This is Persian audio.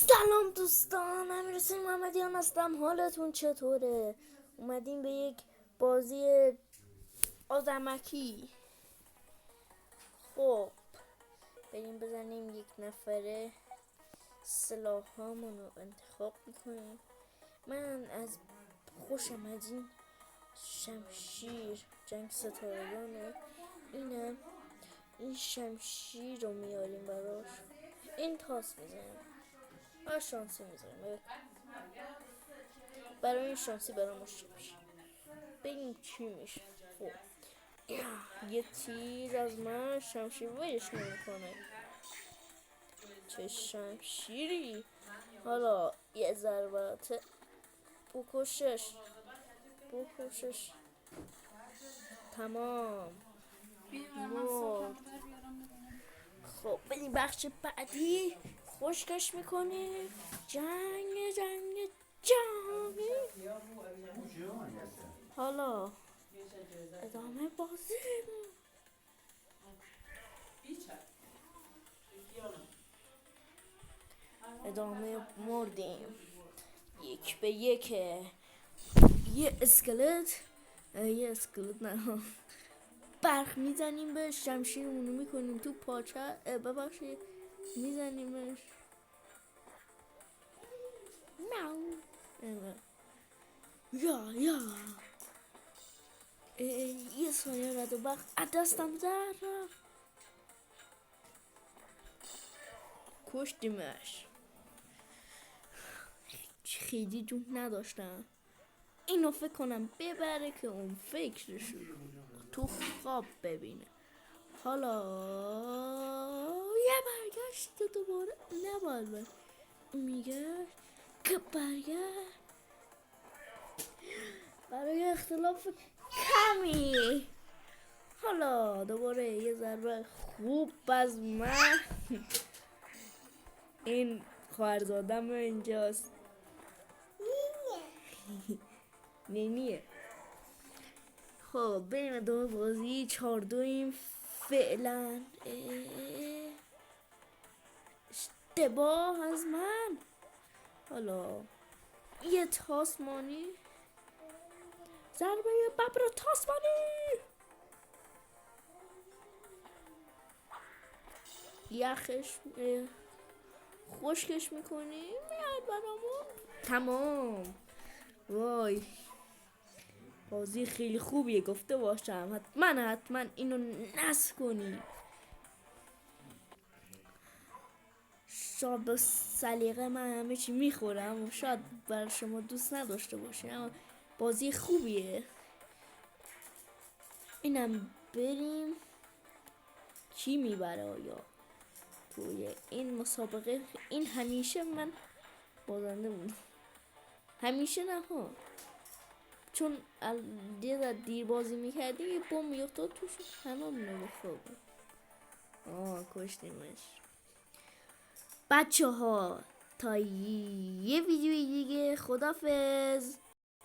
سلام دوستان، امیرحسین محمدیان هستم. حالتون چطوره؟ اومدیم به یک بازی آدمکی. خب بریم بزنیم یک نفره. سلاحامون رو انتخاب میکنیم. من از خوشم از این شمشیر جنگ ستارگانه. این شمشیر رو میاریم براش. این تاس میزنیم، شانسی میزنیم. برای این شانسی برای مشکل میشه. ببینیم چی میشه. خب یه تیر از من شمشیر ویش نمیکنه. چه شمشیری. حالا یه ضربت بکشش. تمام. خب بریم بخش بعدی. خشکش میکنه. جنگ حالا ادامه بازی. ادامه مردیم. 1-1. یه اسکلت نه، برق میزنیم بهش، شمشیرمونو میکنیم تو پاچه. ببخشید میزنیمش. یا یه ثانیه رد و برق از دستم در رفت. کشتیمش. خیلی جون نداشتم. اینو فکر کنم ببره که اون فکرشو تو خواب ببینه. حالا یه برگشت دوباره نباید میگه که برگشت برای اختلاف کمی. حالا دوباره یه ضربه خوب از من. این خواهرزادم اینجاست. نینیه. خب بریم دو بازی 4-2 فعلا. اشتباه از من. حالا یه تاسمانی. ضربه ببر تاسمانی. یخش خشکش میکنی میاد برامون. تمام. وای بازی خیلی خوبیه گفته باشم. حتما اینو نصب کنی. شاید به سلیقه من همه چی میخورم و شاید برای شما دوست نداشته باشه، اما بازی خوبیه. اینم بریم. کی میبره آیا توی این مسابقه؟ این همیشه من بازنده بودم. همیشه نه ها، چون یه دیر بازی میکردیم یه بوم میافتاد توش همه منو بخوابه. کشتیمش. بچه ها تا یه ویدیوی دیگه. خدافظ.